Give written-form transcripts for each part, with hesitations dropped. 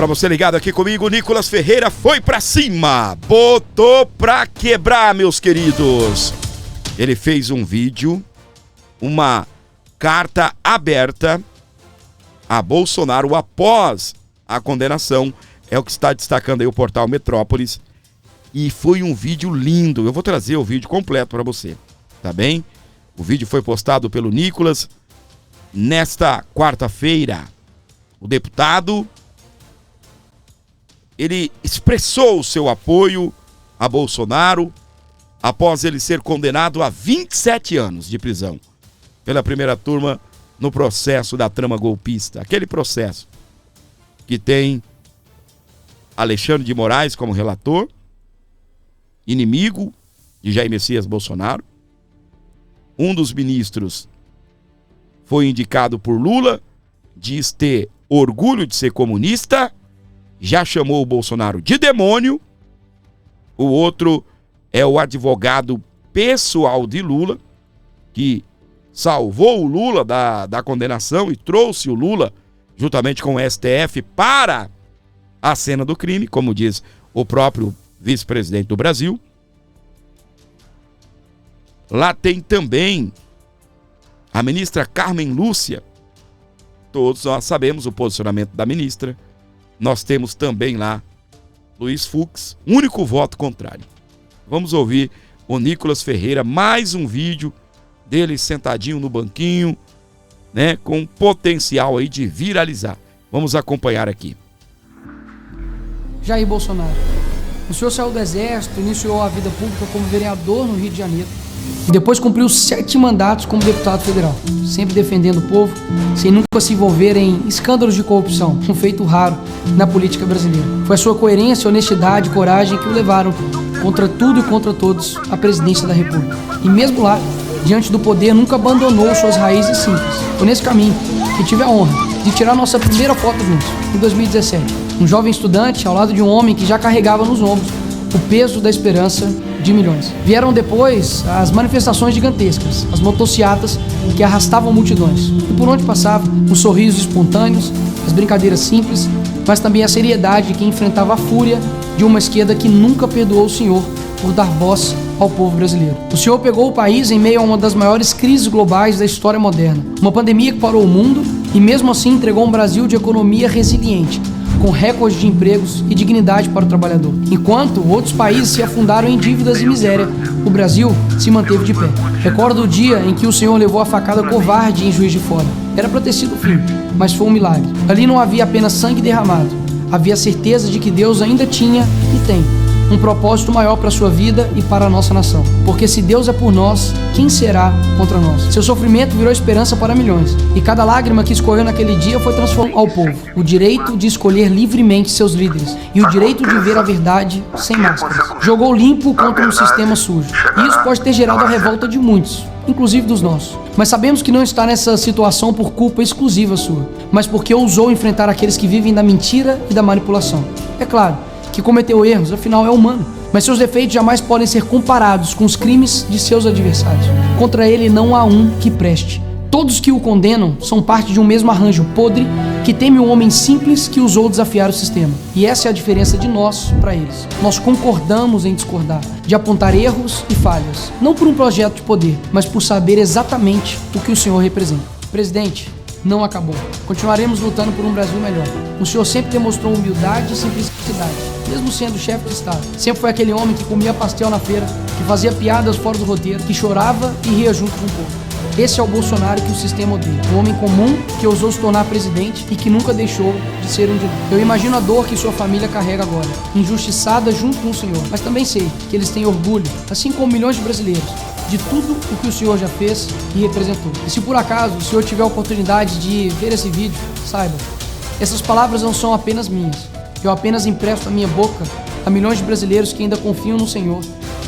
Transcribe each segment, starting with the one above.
pra você ligado aqui comigo, Nicolas Ferreira foi pra cima, botou pra quebrar, meus queridos. Ele fez um vídeo, uma carta aberta a Bolsonaro após a condenação, é o que está destacando aí o portal Metrópolis, e foi um vídeo lindo. Eu vou trazer o vídeo completo para você, tá bem? O vídeo foi postado pelo Nicolas nesta quarta-feira. O deputado, ele expressou o seu apoio a Bolsonaro após ele ser condenado a 27 anos de prisão pela primeira turma no processo da trama golpista. Aquele processo que tem Alexandre de Moraes como relator, inimigo de Jair Messias Bolsonaro. Um dos ministros foi indicado por Lula, diz ter orgulho de ser comunista, já chamou o Bolsonaro de demônio. O outro é o advogado pessoal de Lula, que salvou o Lula da condenação e trouxe o Lula, juntamente com o STF, para a cena do crime, como diz o próprio vice-presidente do Brasil. Lá tem também a ministra Carmen Lúcia. Todos nós sabemos o posicionamento da ministra. Nós temos também lá Luiz Fux, único voto contrário. Vamos ouvir o Nicolas Ferreira, mais um vídeo dele sentadinho no banquinho, né, com potencial aí de viralizar. Vamos acompanhar aqui. Jair Bolsonaro, o senhor saiu do Exército, iniciou a vida pública como vereador no Rio de Janeiro e depois cumpriu 7 mandatos como deputado federal, sempre defendendo o povo, sem nunca se envolver em escândalos de corrupção, um feito raro na política brasileira. Foi a sua coerência, honestidade e coragem que o levaram, contra tudo e contra todos, à presidência da República. E mesmo lá, diante do poder, nunca abandonou suas raízes simples. Foi nesse caminho que tive a honra de tirar nossa primeira foto juntos, em 2017. Um jovem estudante ao lado de um homem que já carregava nos ombros o peso da esperança de milhões. Vieram depois as manifestações gigantescas, as motociatas que arrastavam multidões. E por onde passava, os sorrisos espontâneos, as brincadeiras simples, mas também a seriedade que enfrentava a fúria de uma esquerda que nunca perdoou o senhor por dar voz ao povo brasileiro. O senhor pegou o país em meio a uma das maiores crises globais da história moderna, uma pandemia que parou o mundo e mesmo assim entregou um Brasil de economia resiliente, com recordes de empregos e dignidade para o trabalhador. Enquanto outros países se afundaram em dívidas e miséria, o Brasil se manteve de pé. Recordo o dia em que o senhor levou a facada covarde em Juiz de Fora. Era para ter sido o fim, mas foi um milagre. Ali não havia apenas sangue derramado, havia a certeza de que Deus ainda tinha e tem um propósito maior para a sua vida e para a nossa nação. Porque se Deus é por nós, quem será contra nós? Seu sofrimento virou esperança para milhões. E cada lágrima que escorreu naquele dia foi transformada ao povo. O direito de escolher livremente seus líderes. E o direito de ver a verdade sem máscaras. Jogou limpo contra um sistema sujo. E isso pode ter gerado a revolta de muitos, inclusive dos nossos. Mas sabemos que não está nessa situação por culpa exclusiva sua, mas porque ousou enfrentar aqueles que vivem da mentira e da manipulação. É claro que cometeu erros, afinal é humano, mas seus defeitos jamais podem ser comparados com os crimes de seus adversários. Contra ele não há um que preste. Todos que o condenam são parte de um mesmo arranjo podre que teme um homem simples que ousou desafiar o sistema. E essa é a diferença de nós para eles. Nós concordamos em discordar, de apontar erros e falhas, não por um projeto de poder, mas por saber exatamente o que o senhor representa. Presidente, não acabou. Continuaremos lutando por um Brasil melhor. O senhor sempre demonstrou humildade e simplicidade, mesmo sendo chefe de Estado. Sempre foi aquele homem que comia pastel na feira, que fazia piadas fora do roteiro, que chorava e ria junto com o povo. Esse é o Bolsonaro que o sistema odeia. Um homem comum que ousou se tornar presidente e que nunca deixou de ser um de nós. Eu imagino a dor que sua família carrega agora, injustiçada junto com o senhor. Mas também sei que eles têm orgulho, assim como milhões de brasileiros, de tudo o que o senhor já fez e representou. E se por acaso o senhor tiver a oportunidade de ver esse vídeo, saiba, essas palavras não são apenas minhas. Eu apenas empresto a minha boca a milhões de brasileiros que ainda confiam no Senhor,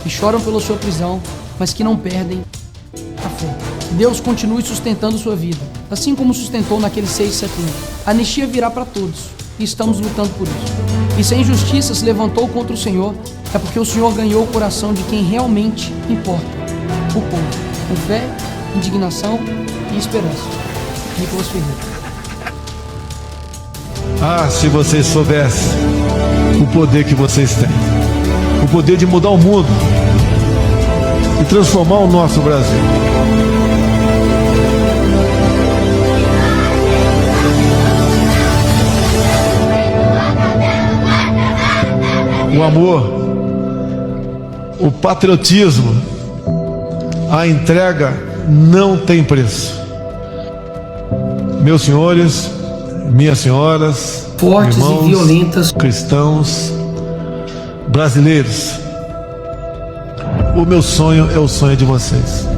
que choram pela sua prisão, mas que não perdem a fé. Deus continue sustentando sua vida, assim como sustentou naquele 6 de setembro. A anistia virá para todos e estamos lutando por isso. E se a injustiça se levantou contra o Senhor, é porque o Senhor ganhou o coração de quem realmente importa, o povo, com fé, indignação e esperança. Nicolas Ferreira. Ah, se vocês soubessem o poder que vocês têm, o poder de mudar o mundo e transformar o nosso Brasil. O amor, o patriotismo, a entrega não tem preço. Meus senhores, minhas senhoras, fortes irmãos, e violentas, cristãos, brasileiros, o meu sonho é o sonho de vocês.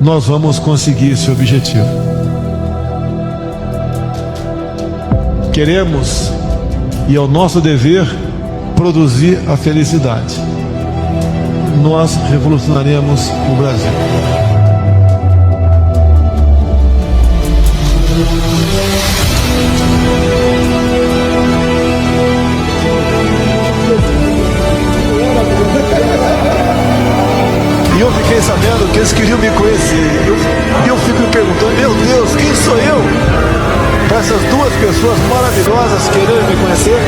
Nós vamos conseguir esse objetivo. Queremos, e é o nosso dever, produzir a felicidade. Nós revolucionaremos o Brasil. E eu fiquei sabendo que eles queriam me conhecer. E eu fico me perguntando, meu Deus, quem sou eu? Para essas duas pessoas maravilhosas quererem me conhecer.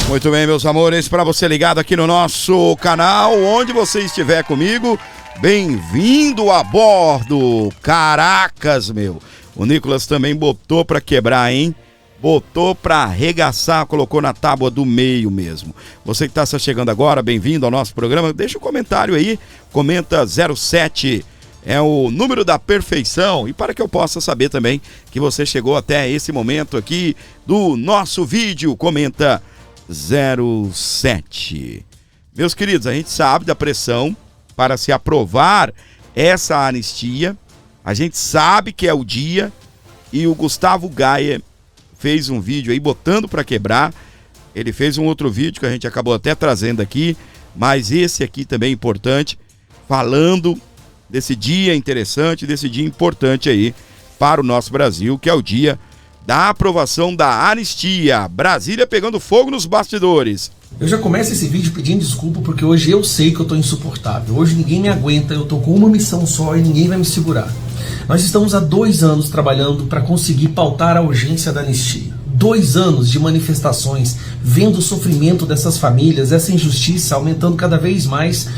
Muito bem, meus amores, para você ligado aqui no nosso canal, onde você estiver comigo, bem-vindo a bordo. Caracas, meu. O Nicolas também botou para quebrar, hein? Botou para arregaçar, colocou na tábua do meio mesmo. Você que está só chegando agora, bem-vindo ao nosso programa. Deixa um comentário aí, comenta 07, é o número da perfeição. E para que eu possa saber também que você chegou até esse momento aqui do nosso vídeo, comenta 07. Meus queridos, a gente sabe da pressão para se aprovar essa anistia. A gente sabe que é o dia e o Gustavo Gaia fez um vídeo aí botando para quebrar. Ele fez um outro vídeo que a gente acabou até trazendo aqui, mas esse aqui também é importante, falando desse dia interessante, desse dia importante aí para o nosso Brasil, que é o dia da aprovação da anistia. Brasília pegando fogo nos bastidores. Eu já começo esse vídeo pedindo desculpa porque hoje eu sei que eu tô insuportável. Hoje ninguém me aguenta, eu tô com uma missão só e ninguém vai me segurar. Nós estamos há 2 anos trabalhando para conseguir pautar a urgência da anistia. 2 anos de manifestações, vendo o sofrimento dessas famílias, essa injustiça aumentando cada vez mais.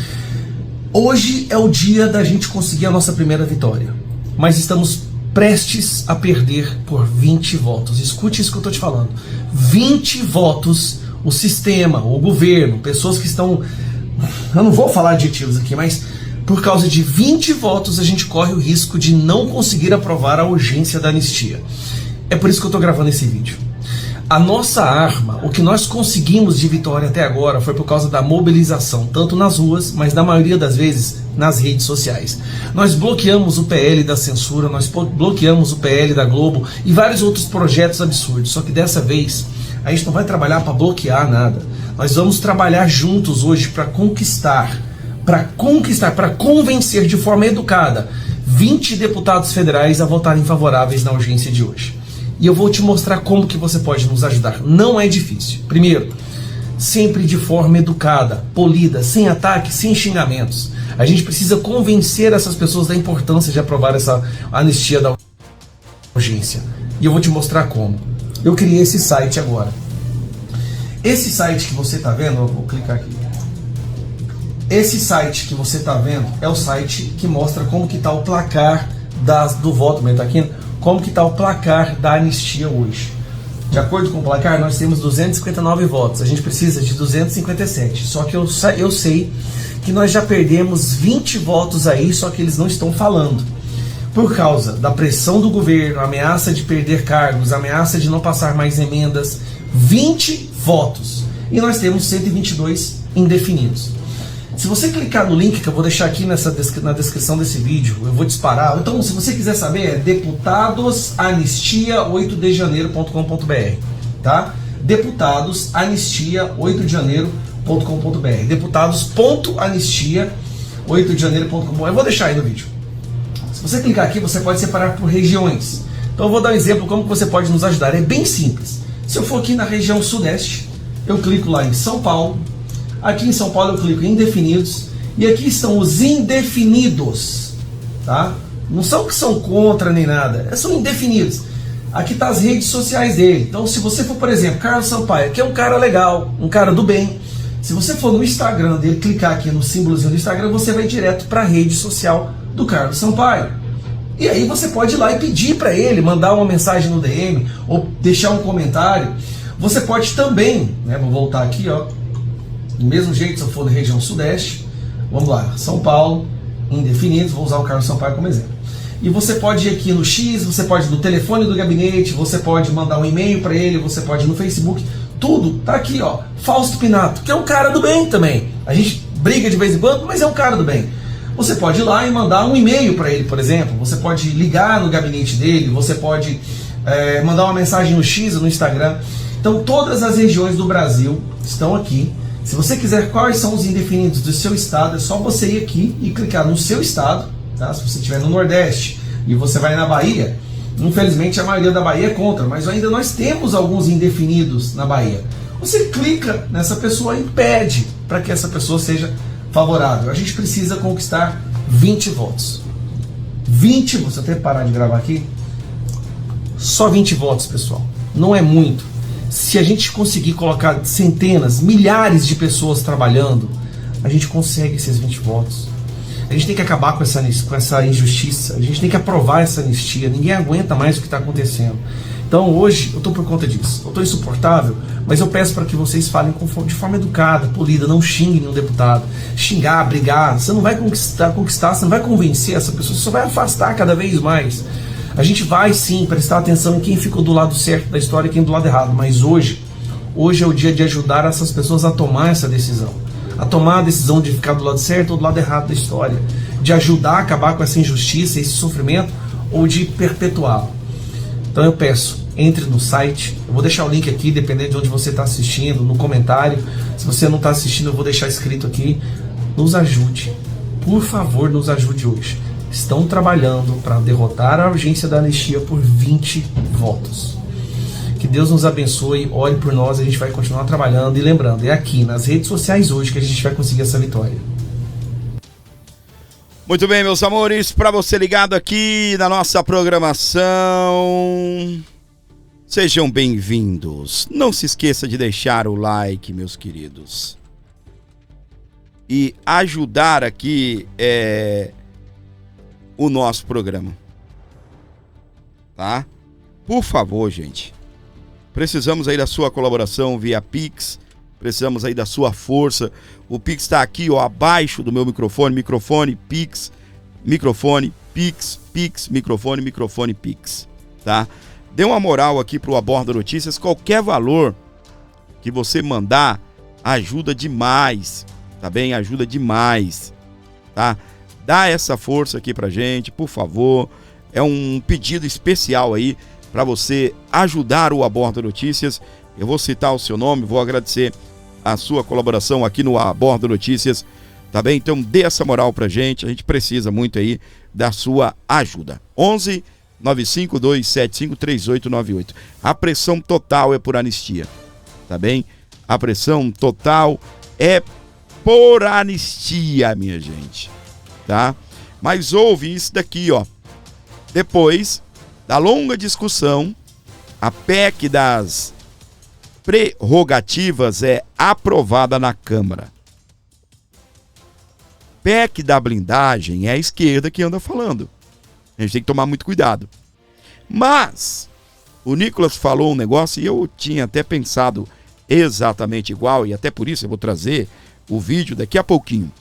Hoje é o dia da gente conseguir a nossa primeira vitória. Mas estamos prestes a perder por 20 votos. Escute isso que eu tô te falando. 20 votos, o sistema, o governo, pessoas que estão... Eu não vou falar adjetivos aqui, mas por causa de 20 votos a gente corre o risco de não conseguir aprovar a urgência da anistia. É por isso que eu tô gravando esse vídeo. A nossa arma, o que nós conseguimos de vitória até agora foi por causa da mobilização, tanto nas ruas, mas na maioria das vezes nas redes sociais. Nós bloqueamos o PL da censura, nós bloqueamos o PL da Globo e vários outros projetos absurdos. Só que dessa vez a gente não vai trabalhar para bloquear nada. Nós vamos trabalhar juntos hoje para conquistar, para convencer de forma educada 20 deputados federais a votarem favoráveis na urgência de hoje. E eu vou te mostrar como que você pode nos ajudar. Não é difícil. Primeiro, sempre de forma educada, polida, sem ataques, sem xingamentos. A gente precisa convencer essas pessoas da importância de aprovar essa anistia da urgência. E eu vou te mostrar como. Eu criei esse site agora. Esse site que você está vendo, eu vou clicar aqui. Esse site que você está vendo é o site que mostra como que está o placar do voto, mas tá aqui, como que está o placar da anistia hoje. De acordo com o placar, nós temos 259 votos. A gente precisa de 257. Só que eu sei que nós já perdemos 20 votos aí, só que eles não estão falando. Por causa da pressão do governo, ameaça de perder cargos, ameaça de não passar mais emendas, 20 votos. E nós temos 122 indefinidos. Se você clicar no link que eu vou deixar aqui na descrição desse vídeo, eu vou disparar. Então, se você quiser saber, é deputadosanistia8dejaneiro.com.br, tá? Deputadosanistia8dejaneiro.com.br, deputados.anistia8dejaneiro.com.br. Eu vou deixar aí no vídeo. Se você clicar aqui, você pode separar por regiões. Então eu vou dar um exemplo como que você pode nos ajudar. É bem simples. Se eu for aqui na região sudeste, eu clico lá em São Paulo. Aqui em São Paulo eu clico em indefinidos. E aqui estão os indefinidos, tá? Não são que são contra nem nada, são indefinidos. Aqui tá as redes sociais dele. Então se você for, por exemplo, Carlos Sampaio, que é um cara legal, um cara do bem. Se você for no Instagram dele, clicar aqui no símbolozinho do Instagram, você vai direto para a rede social do Carlos Sampaio. E aí você pode ir lá e pedir para ele, mandar uma mensagem no DM ou deixar um comentário. Você pode também, né, vou voltar aqui, ó, do mesmo jeito se eu for da região sudeste, vamos lá, São Paulo, indefinidos, vou usar o Carlos Sampaio como exemplo. E você pode ir aqui no X, você pode ir no telefone do gabinete, você pode mandar um e-mail para ele, você pode ir no Facebook, tudo tá aqui, ó. Fausto Pinato, que é um cara do bem também. A gente briga de vez em quando, mas é um cara do bem. Você pode ir lá e mandar um e-mail para ele, por exemplo. Você pode ligar no gabinete dele, você pode mandar uma mensagem no X ou no Instagram. Então todas as regiões do Brasil estão aqui. Se você quiser quais são os indefinidos do seu estado, é só você ir aqui e clicar no seu estado, tá? Se você estiver no Nordeste e você vai na Bahia, infelizmente a maioria da Bahia é contra, mas ainda nós temos alguns indefinidos na Bahia. Você clica nessa pessoa e pede para que essa pessoa seja favorável. A gente precisa conquistar 20 votos. 20 votos, até parar de gravar aqui. Só 20 votos, pessoal. Não é muito. Se a gente conseguir colocar centenas, milhares de pessoas trabalhando, a gente consegue esses 20 votos. A gente tem que acabar com essa injustiça, a gente tem que aprovar essa anistia, ninguém aguenta mais o que está acontecendo. Então hoje eu estou por conta disso, eu estou insuportável, mas eu peço para que vocês falem de forma educada, polida, não xinguem nenhum deputado. Xingar, brigar, você não vai conquistar, você não vai convencer essa pessoa, você só vai afastar cada vez mais. A gente vai sim prestar atenção em quem ficou do lado certo da história e quem do lado errado, mas hoje é o dia de ajudar essas pessoas a tomar essa decisão. A tomar a decisão de ficar do lado certo ou do lado errado da história, de ajudar a acabar com essa injustiça, esse sofrimento, ou de perpetuá-lo. Então eu peço, entre no site, eu vou deixar o link aqui, dependendo de onde você está assistindo, no comentário. Se você não está assistindo, eu vou deixar escrito aqui. Nos ajude, por favor, nos ajude hoje. Estão trabalhando para derrotar a urgência da anistia por 20 votos. Que Deus nos abençoe, ore por nós, a gente vai continuar trabalhando. E lembrando, é aqui nas redes sociais hoje que a gente vai conseguir essa vitória. Muito bem, meus amores, para você ligado aqui na nossa programação, sejam bem-vindos. Não se esqueça de deixar o like, meus queridos, e ajudar aqui o nosso programa, tá? Por favor, gente, precisamos aí da sua colaboração via Pix, precisamos aí da sua força. O Pix está aqui, ó, abaixo do meu microfone, Pix, microfone, Pix, microfone, Pix, tá? Dê uma moral aqui pro Aborda Notícias, qualquer valor que você mandar ajuda demais, tá bem? Ajuda demais, tá? Dá essa força aqui pra gente, por favor. É um pedido especial aí para você ajudar o Aborda Notícias. Eu vou citar o seu nome, vou agradecer a sua colaboração aqui no Aborda Notícias, tá bem? Então dê essa moral pra gente, a gente precisa muito aí da sua ajuda. 11 95275 3898. A pressão total é por anistia, tá bem? A pressão total é por anistia, minha gente, tá? Mas houve isso daqui, ó. Depois da longa discussão, a PEC das prerrogativas é aprovada na Câmara. PEC da blindagem é a esquerda que anda falando. A gente tem que tomar muito cuidado. Mas o Nicolas falou um negócio e eu tinha até pensado exatamente igual, e até por isso eu vou trazer o vídeo daqui a pouquinho.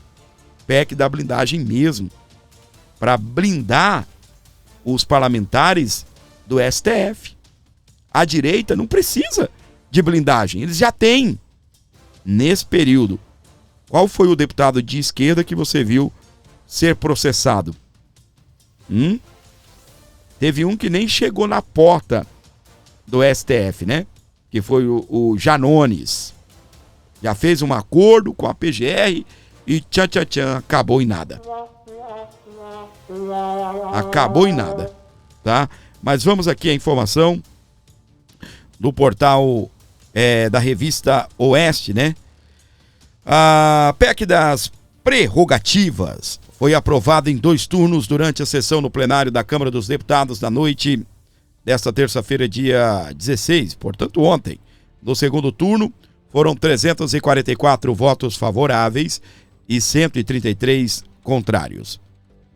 PEC da blindagem mesmo, para blindar os parlamentares do STF. A direita não precisa de blindagem, eles já têm. Nesse período, qual foi o deputado de esquerda que você viu ser processado? Teve um que nem chegou na porta do STF, né? Que foi o Janones. Já fez um acordo com a PGR e tchan, acabou em nada. Acabou em nada, tá? Mas vamos aqui a informação. do portal da revista Oeste, né? A PEC das prerrogativas foi aprovada em 2 turnos durante a sessão no plenário da Câmara dos Deputados na noite desta terça-feira, dia 16, portanto ontem. No segundo turno, foram 344 votos favoráveis e 133 contrários.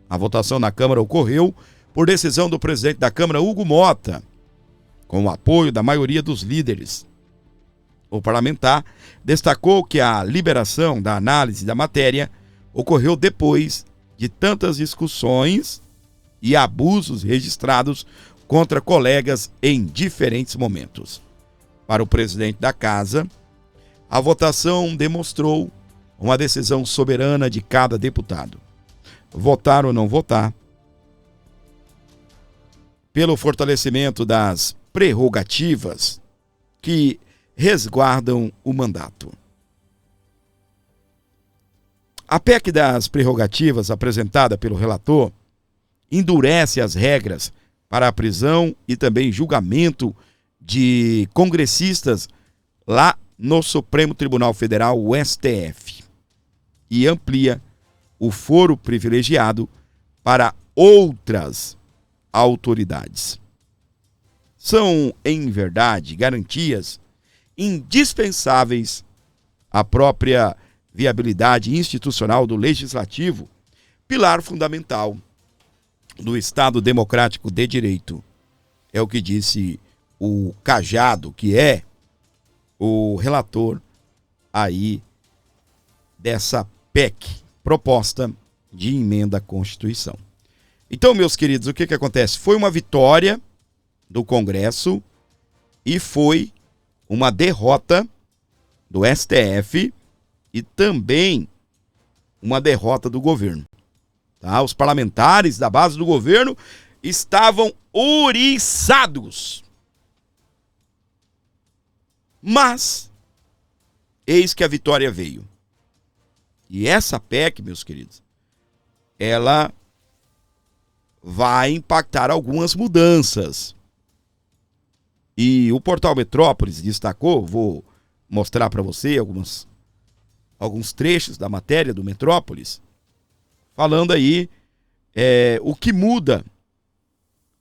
A votação na Câmara ocorreu por decisão do presidente da Câmara, Hugo Mota, com o apoio da maioria dos líderes. O parlamentar destacou que a liberação da análise da matéria ocorreu depois de tantas discussões e abusos registrados contra colegas em diferentes momentos. Para o presidente da Casa, a votação demonstrou uma decisão soberana de cada deputado. Votar ou não votar, pelo fortalecimento das prerrogativas que resguardam o mandato. A PEC das prerrogativas apresentada pelo relator endurece as regras para a prisão e também julgamento de congressistas lá no Supremo Tribunal Federal, o STF, e amplia o foro privilegiado para outras autoridades. São, em verdade, garantias indispensáveis à própria viabilidade institucional do Legislativo, pilar fundamental do Estado Democrático de Direito. É o que disse o Cajado, que é o relator aí dessa PEC, proposta de emenda à Constituição. Então, meus queridos, o que acontece? Foi uma vitória do Congresso e foi uma derrota do STF e também uma derrota do governo. Tá? Os parlamentares da base do governo estavam ouriçados. Mas, eis que a vitória veio. E essa PEC, meus queridos, ela vai impactar algumas mudanças. E o portal Metrópolis destacou, vou mostrar para você alguns trechos da matéria do Metrópolis, falando aí o que muda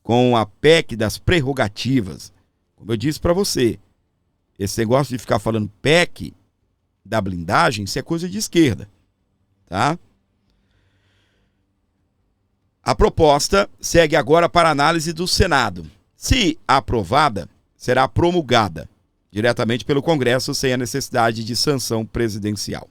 com a PEC das prerrogativas. Como eu disse para você, esse negócio de ficar falando PEC da blindagem, isso é coisa de esquerda, tá? A proposta segue agora para análise do Senado. Se aprovada, será promulgada diretamente pelo Congresso sem a necessidade de sanção presidencial.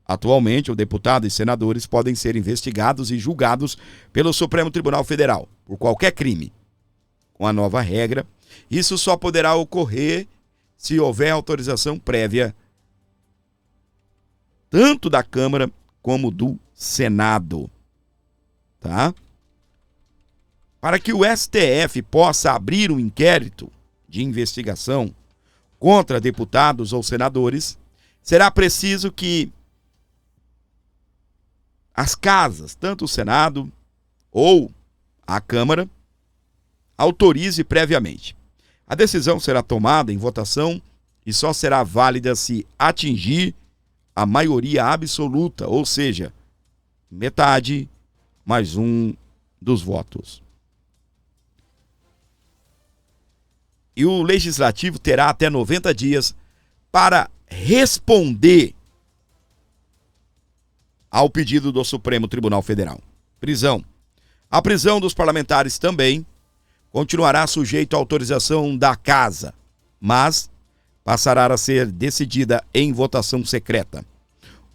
Atualmente, o deputado e senadores podem ser investigados e julgados pelo Supremo Tribunal Federal por qualquer crime. Com a nova regra, isso só poderá ocorrer se houver autorização prévia tanto da Câmara como do Senado. Tá? Para que o STF possa abrir um inquérito de investigação contra deputados ou senadores, será preciso que as casas, tanto o Senado ou a Câmara, autorize previamente. A decisão será tomada em votação e só será válida se atingir a maioria absoluta, ou seja, metade mais um dos votos. E o Legislativo terá até 90 dias para responder ao pedido do Supremo Tribunal Federal. Prisão. A prisão dos parlamentares também continuará sujeito à autorização da Casa, mas passará a ser decidida em votação secreta.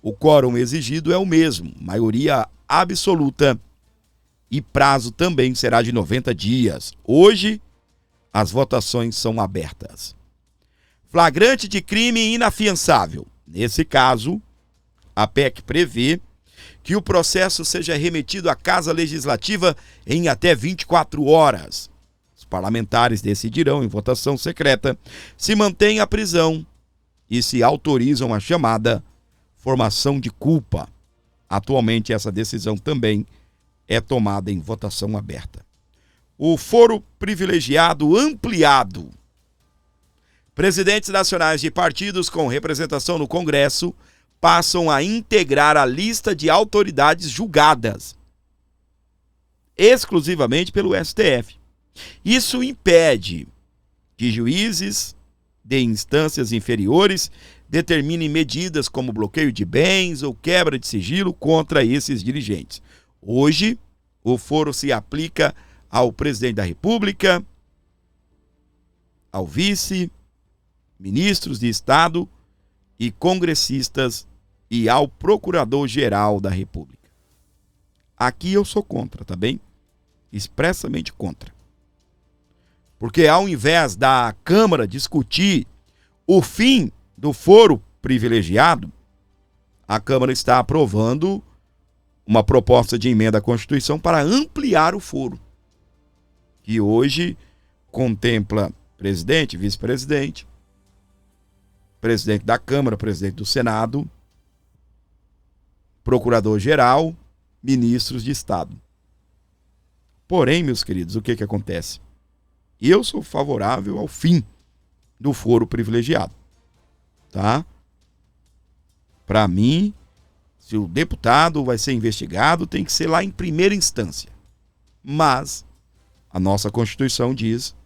O quórum exigido é o mesmo, maioria absoluta, e prazo também será de 90 dias. Hoje, as votações são abertas. Flagrante de crime inafiançável. Nesse caso, a PEC prevê que o processo seja remetido à Casa Legislativa em até 24 horas. Os parlamentares decidirão em votação secreta se mantém a prisão e se autorizam a chamada formação de culpa. Atualmente, essa decisão também é tomada em votação aberta. O foro privilegiado ampliado Presidentes nacionais de partidos com representação no Congresso passam a integrar a lista de autoridades julgadas exclusivamente pelo STF. Isso impede que juízes de instâncias inferiores determinem medidas como bloqueio de bens ou quebra de sigilo contra esses dirigentes. Hoje, o foro se aplica ao presidente da República, ao vice, ministros de Estado e congressistas e ao procurador-geral da República. Aqui eu sou contra, tá bem? Expressamente contra. Porque ao invés da Câmara discutir o fim do foro privilegiado, a Câmara está aprovando uma proposta de emenda à Constituição para ampliar o foro, que hoje contempla presidente, vice-presidente, presidente da Câmara, presidente do Senado, procurador-geral, ministros de Estado. Porém, meus queridos, o que acontece? Eu sou favorável ao fim do foro privilegiado, tá? Para mim, se o deputado vai ser investigado, tem que ser lá em primeira instância. Mas a nossa Constituição diz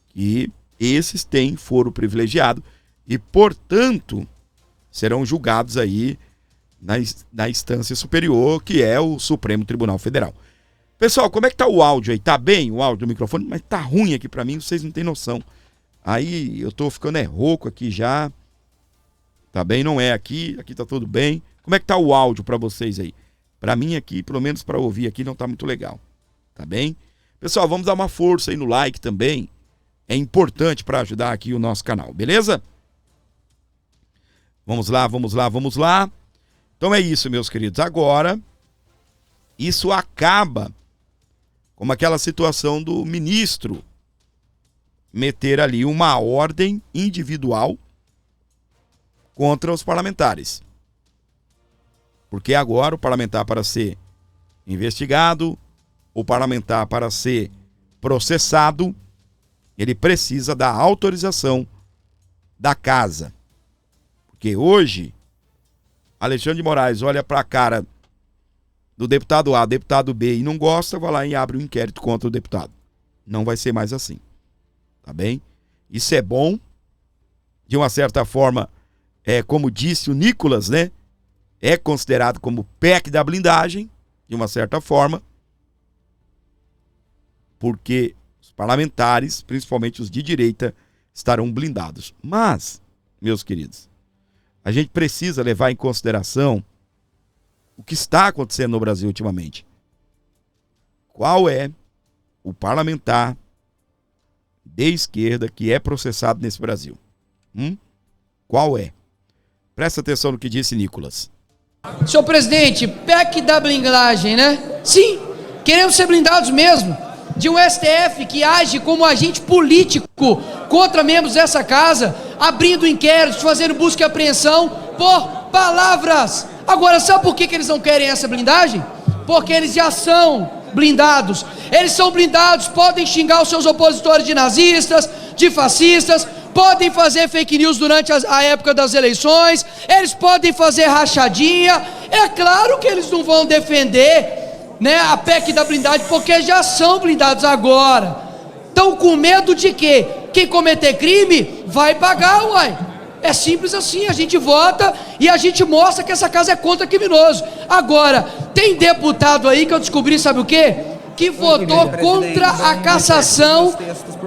que esses têm foro privilegiado e, portanto, serão julgados aí na instância superior, que é o Supremo Tribunal Federal. Pessoal, como é que tá o áudio aí? Tá bem o áudio do microfone? Mas tá ruim aqui pra mim, vocês não têm noção. Aí eu tô ficando rouco aqui já. Tá bem? Não é aqui tá tudo bem. Como é que tá o áudio pra vocês aí? Pra mim aqui, pelo menos pra ouvir aqui, não tá muito legal. Tá bem? Pessoal, vamos dar uma força aí no like também. É importante pra ajudar aqui o nosso canal, beleza? Vamos lá. Então é isso, meus queridos. Agora, isso acaba como aquela situação do ministro meter ali uma ordem individual contra os parlamentares. Porque agora o parlamentar, para ser investigado, o parlamentar, para ser processado, ele precisa da autorização da casa. Porque hoje, Alexandre de Moraes olha para a cara do deputado A, deputado B e não gosta, vai lá e abre um inquérito contra o deputado. Não vai ser mais assim. Tá bem? Isso é bom. De uma certa forma, como disse o Nicolas, né? É considerado como PEC da blindagem, de uma certa forma. Porque os parlamentares, principalmente os de direita, estarão blindados. Mas, meus queridos, a gente precisa levar em consideração o que está acontecendo no Brasil ultimamente. Qual é o parlamentar de esquerda que é processado nesse Brasil? Qual é? Presta atenção no que disse Nicolas. Senhor presidente, PEC da blindagem, né? Sim, queremos ser blindados mesmo. De um STF que age como agente político contra membros dessa casa, abrindo inquéritos, fazendo busca e apreensão por palavras. Agora, sabe por que eles não querem essa blindagem? Porque eles já são blindados. Eles são blindados, podem xingar os seus opositores de nazistas, de fascistas, podem fazer fake news durante a época das eleições, eles podem fazer rachadinha. É claro que eles não vão defender, né, a PEC da blindagem, porque já são blindados agora. Estão com medo de quê? Quem cometer crime vai pagar, uai. É simples assim, a gente vota e a gente mostra que essa casa é contra criminoso. Agora, tem deputado aí que eu descobri, sabe o quê? Que votou contra a cassação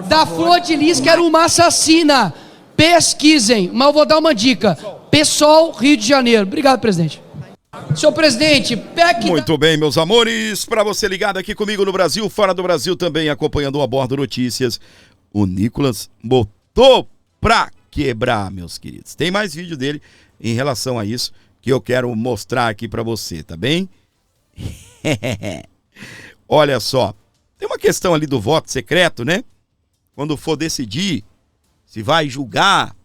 da Flor de Lis, que era uma assassina. Pesquisem, mas eu vou dar uma dica. PSOL, Rio de Janeiro. Obrigado, presidente. Senhor presidente, PEC... Muito bem, meus amores, para você ligado aqui comigo no Brasil, fora do Brasil também, acompanhando o Abordo Notícias, o Nicolas botou pra quebrar, meus queridos. Tem mais vídeo dele em relação a isso que eu quero mostrar aqui pra você, tá bem? Olha só, tem uma questão ali do voto secreto, né? Quando for decidir se vai julgar,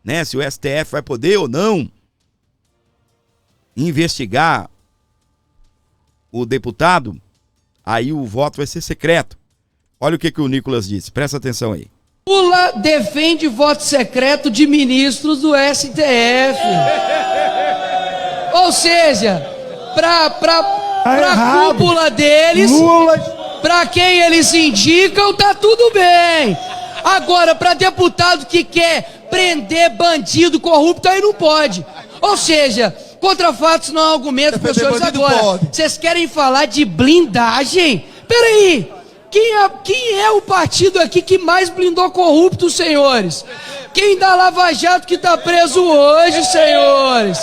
né, se o STF vai poder ou não investigar o deputado, aí o voto vai ser secreto. Olha o que o Nicolas disse, presta atenção aí. Lula defende voto secreto de ministros do STF. Ou seja, pra cúpula deles, pra quem eles indicam, tá tudo bem. Agora, pra deputado que quer prender bandido corrupto, aí não pode. Ou seja, contra fatos não há argumentos, meus senhores. Agora, vocês querem falar de blindagem? Peraí, quem é o partido aqui que mais blindou corruptos, senhores? Quem da Lava Jato que tá preso hoje, senhores?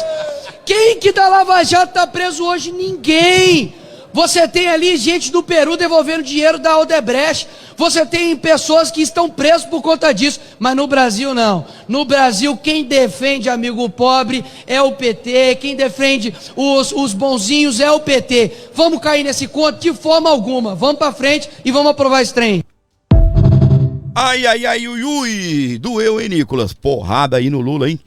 Quem que da Lava Jato tá preso hoje? Ninguém. Você tem ali gente do Peru devolvendo dinheiro da Odebrecht. Você tem pessoas que estão presas por conta disso. Mas no Brasil não. No Brasil quem defende amigo pobre é o PT. Quem defende os bonzinhos é o PT. Vamos cair nesse conto de forma alguma. Vamos pra frente e vamos aprovar esse trem. Ai, ai, ai, ui, ui. Doeu, hein, Nicolas? Porrada aí no Lula, hein?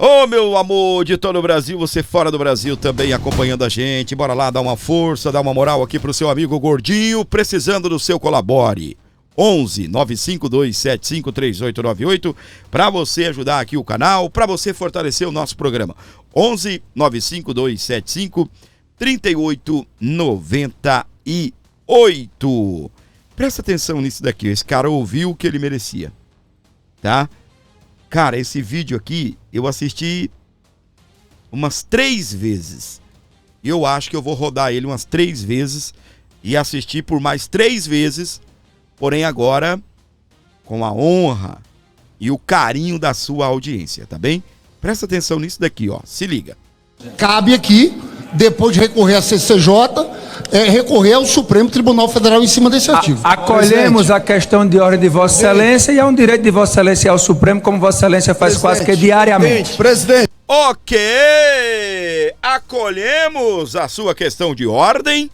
Ô, meu amor de todo o Brasil, você fora do Brasil também acompanhando a gente. Bora lá dar uma força, dar uma moral aqui pro seu amigo Gordinho, precisando do seu colabore. 11 95275 3898 para você ajudar aqui o canal, para você fortalecer o nosso programa. 11 95275 3898. Presta atenção nisso daqui, esse cara ouviu o que ele merecia, tá? Cara, esse vídeo aqui eu assisti umas 3 vezes. Eu acho que eu vou rodar ele umas 3 vezes e assistir por mais 3 vezes. Porém agora com a honra e o carinho da sua audiência, tá bem? Presta atenção nisso daqui, ó. Se liga. Cabe aqui, depois de recorrer à CCJ, recorrer ao Supremo Tribunal Federal em cima desse artigo. Acolhemos a questão de ordem de Vossa Excelência e é um direito de Vossa Excelência ir ao Supremo, como Vossa Excelência faz quase que diariamente. Presidente. Ok, acolhemos a sua questão de ordem.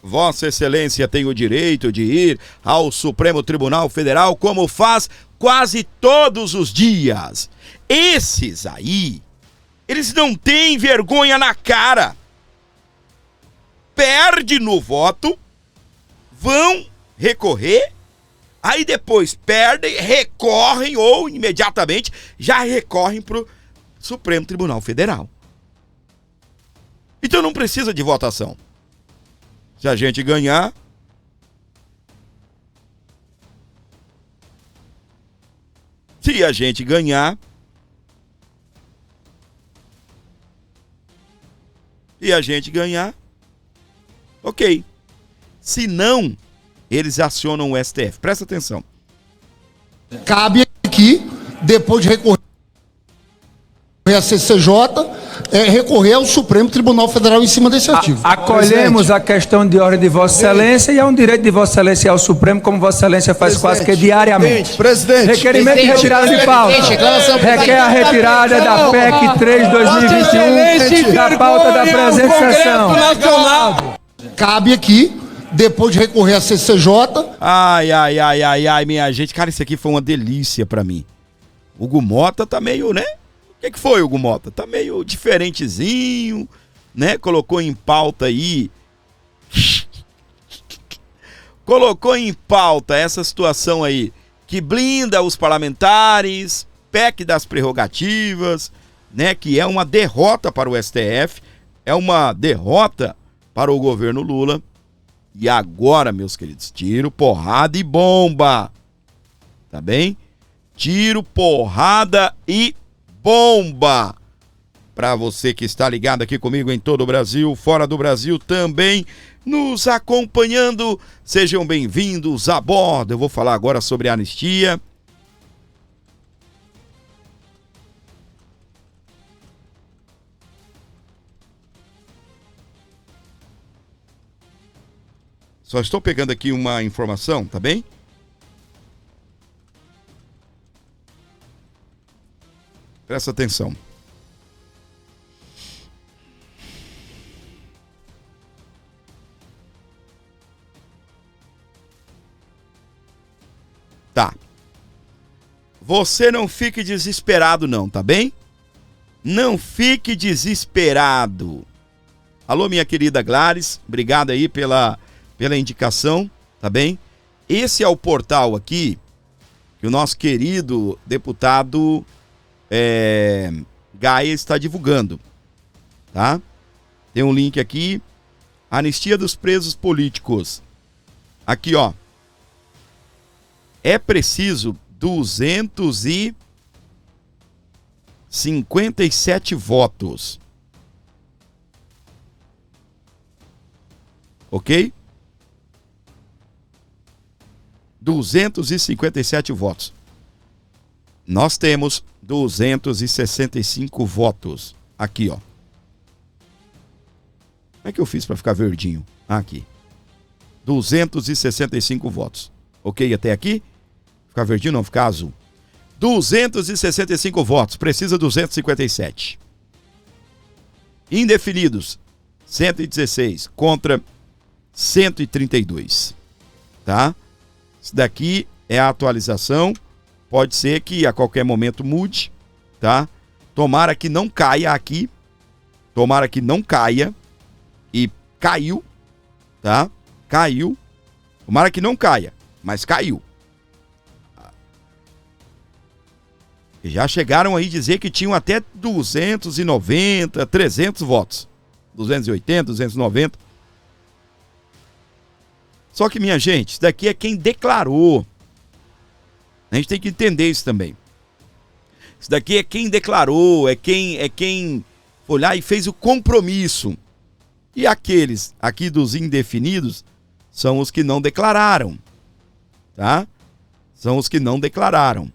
Vossa Excelência tem o direito de ir ao Supremo Tribunal Federal, como faz quase todos os dias. Esses aí, eles não têm vergonha na cara. Perde no voto, vão recorrer, aí depois perdem, recorrem ou imediatamente já recorrem pro Supremo Tribunal Federal. Então não precisa de votação. Se a gente ganhar, ok. Se não, eles acionam o STF. Presta atenção. Cabe aqui, depois de recorrer à CCJ, recorrer ao Supremo Tribunal Federal em cima desse artigo. Acolhemos a questão de ordem de Vossa Excelência e é um direito de Vossa Excelência ir ao Supremo, como Vossa Excelência faz quase que diariamente. Requerimento de retirada de pauta. Requer a retirada da PEC 3/2021 da pauta da presente sessão. Cabe aqui, depois de recorrer à CCJ. Ai, minha gente. Cara, isso aqui foi uma delícia pra mim. O Hugo Mota tá meio, né? O que foi, Hugo Mota? Tá meio diferentezinho, né? Colocou em pauta aí. Colocou em pauta essa situação aí que blinda os parlamentares, PEC das prerrogativas, né? Que é uma derrota para o STF, é uma derrota para o governo Lula. E agora, meus queridos, tiro, porrada e bomba. Tá bem? Tiro, porrada e bomba. Para você que está ligado aqui comigo em todo o Brasil, fora do Brasil também, nos acompanhando, sejam bem-vindos a bordo. Eu vou falar agora sobre a anistia. Só estou pegando aqui uma informação, tá bem? Presta atenção. Tá. Você não fique desesperado não, tá bem? Não fique desesperado. Alô, minha querida Gladys, obrigado aí pela indicação, tá bem? Esse é o portal aqui que o nosso querido deputado Gaia está divulgando, tá? Tem um link aqui, Anistia dos Presos Políticos. Aqui, ó. É preciso 257 votos. Ok? 257 votos. Nós temos 265 votos. Aqui, ó. Como é que eu fiz para ficar verdinho? Aqui. 265 votos. Ok até aqui? Ficar verdinho não, ficar azul. 265 votos. Precisa 257. Indefinidos. 116 contra 132. Tá? Isso daqui é a atualização. Pode ser que a qualquer momento mude, tá? Tomara que não caia aqui. Tomara que não caia. E caiu, tá? Caiu. Tomara que não caia, mas caiu. Já chegaram aí dizer que tinham até 290, 300 votos. 280, 290. Só que, minha gente, isso daqui é quem declarou. A gente tem que entender isso também. Isso daqui é quem declarou, é quem foi lá e fez o compromisso. E aqueles aqui dos indefinidos são os que não declararam, tá? São os que não declararam.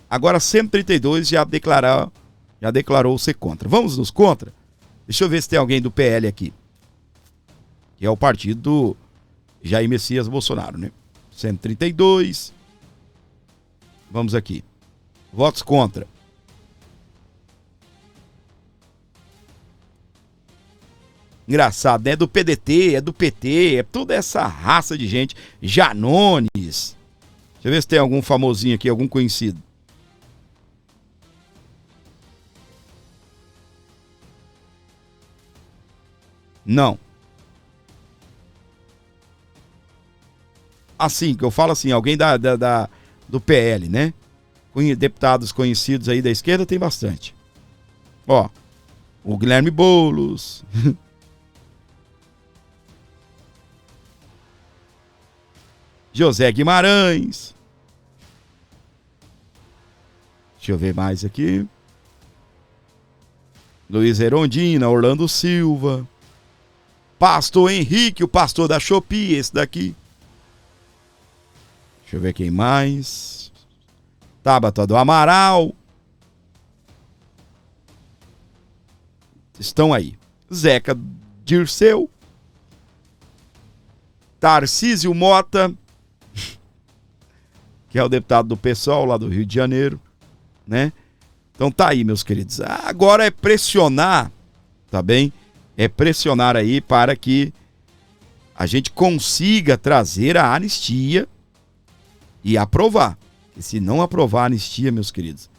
Agora 132 já declarou ser contra. Vamos nos contra? Deixa eu ver se tem alguém do PL aqui. Que é o partido do Jair Messias Bolsonaro, né? 132. Vamos aqui. Votos contra. Engraçado, né? É do PDT, é do PT, é toda essa raça de gente. Janones. Deixa eu ver se tem algum famosinho aqui, algum conhecido. Não. Assim, que eu falo assim, alguém do PL, né? Deputados conhecidos aí da esquerda tem bastante. Ó, o Guilherme Boulos. José Guimarães. Deixa eu ver mais aqui. Luiz Erondina, Orlando Silva. Pastor Henrique, o pastor da Shopee, esse daqui. Deixa eu ver quem mais. Tabata do Amaral. Estão aí. Zeca Dirceu. Tarcísio Mota, que é o deputado do PSOL lá do Rio de Janeiro, né? Então tá aí, meus queridos. Agora é pressionar, tá bem? É pressionar aí para que a gente consiga trazer a anistia e aprovar. E se não aprovar a anistia, meus queridos,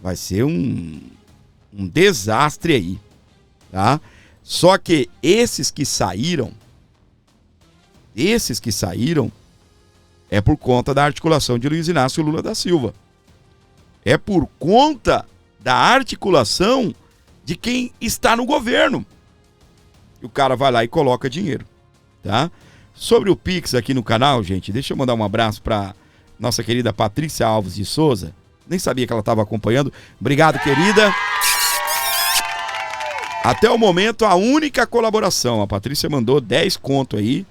vai ser um desastre aí, tá? Só que esses que saíram é por conta da articulação de Luiz Inácio Lula da Silva. É por conta da articulação de quem está no governo. E o cara vai lá e coloca dinheiro, tá? Sobre o Pix aqui no canal, gente, deixa eu mandar um abraço para nossa querida Patrícia Alves de Souza. Nem sabia que ela estava acompanhando. Obrigado, querida. Até o momento, a única colaboração. A Patrícia mandou 10 conto aí.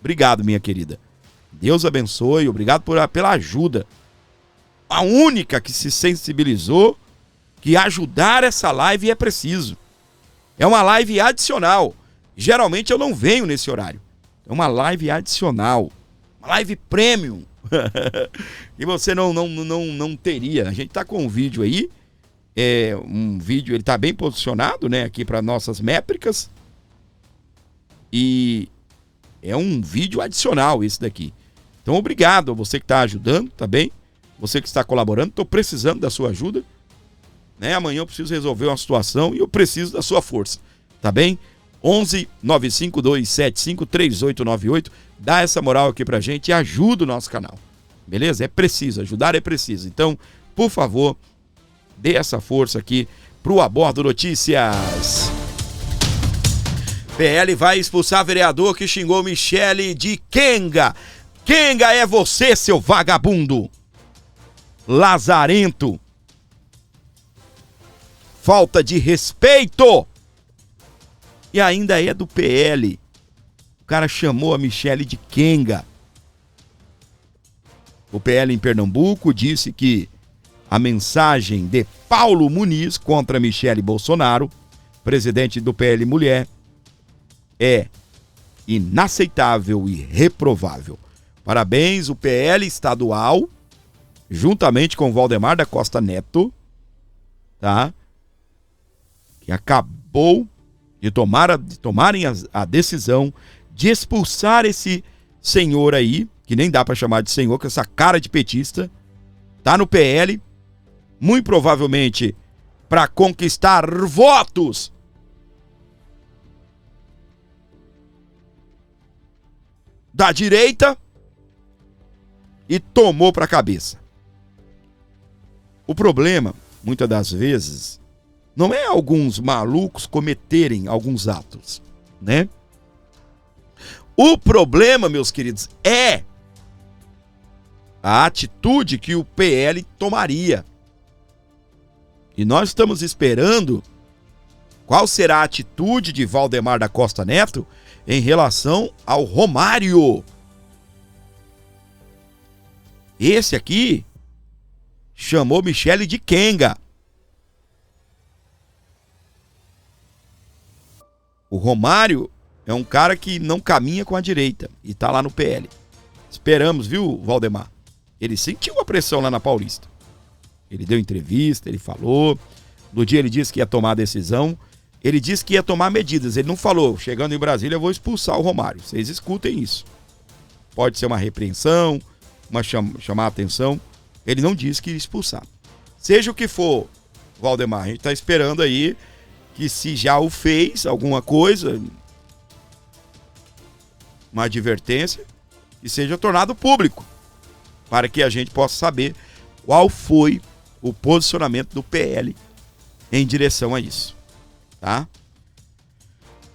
Obrigado, minha querida. Deus abençoe. Obrigado pela ajuda. A única que se sensibilizou que ajudar essa live é preciso. É uma live adicional. Geralmente eu não venho nesse horário. É uma live adicional. Uma live premium. E você não teria. A gente tá com um vídeo aí. Um vídeo, ele tá bem posicionado, né? Aqui para nossas métricas. E é um vídeo adicional esse daqui. Então obrigado a você que tá ajudando, tá bem? Você que está colaborando. Tô precisando da sua ajuda. Né? Amanhã eu preciso resolver uma situação e eu preciso da sua força. Tá bem? 11 95275 3898. dá essa moral aqui pra gente e ajuda o nosso canal. Beleza? É preciso, ajudar é preciso. Então, por favor, dê essa força aqui pro Abordo Notícias. PL vai expulsar vereador que xingou Michele de Kenga. Kenga é você, seu vagabundo. Lazarento. Falta de respeito. E ainda é do PL. O cara chamou a Michele de Kenga. O PL em Pernambuco disse que a mensagem de Paulo Muniz contra Michele Bolsonaro, presidente do PL Mulher, é inaceitável e reprovável. Parabéns, o PL estadual, juntamente com Valdemar da Costa Neto, tá? Que acabou de tomarem a decisão de expulsar esse senhor aí, que nem dá pra chamar de senhor, com essa cara de petista, tá no PL, muito provavelmente para conquistar votos da direita, e tomou pra cabeça. O problema, muitas das vezes, não é alguns malucos cometerem alguns atos, né? O problema, meus queridos, é a atitude que o PL tomaria. E nós estamos esperando qual será a atitude de Valdemar da Costa Neto em relação ao Romário. Esse aqui chamou Michele de Kenga. O Romário é um cara que não caminha com a direita e tá lá no PL. Esperamos, viu, Valdemar? Ele sentiu a pressão lá na Paulista. Ele deu entrevista, ele falou. No dia ele disse que ia tomar a decisão. Ele disse que ia tomar medidas. Ele não falou, chegando em Brasília eu vou expulsar o Romário. Vocês escutem isso. Pode ser uma repreensão, chamar a atenção. Ele não disse que ia expulsar. Seja o que for, Valdemar, a gente tá esperando aí que, se já o fez, alguma coisa, uma advertência, que seja tornado público, para que a gente possa saber qual foi o posicionamento do PL em direção a isso, tá?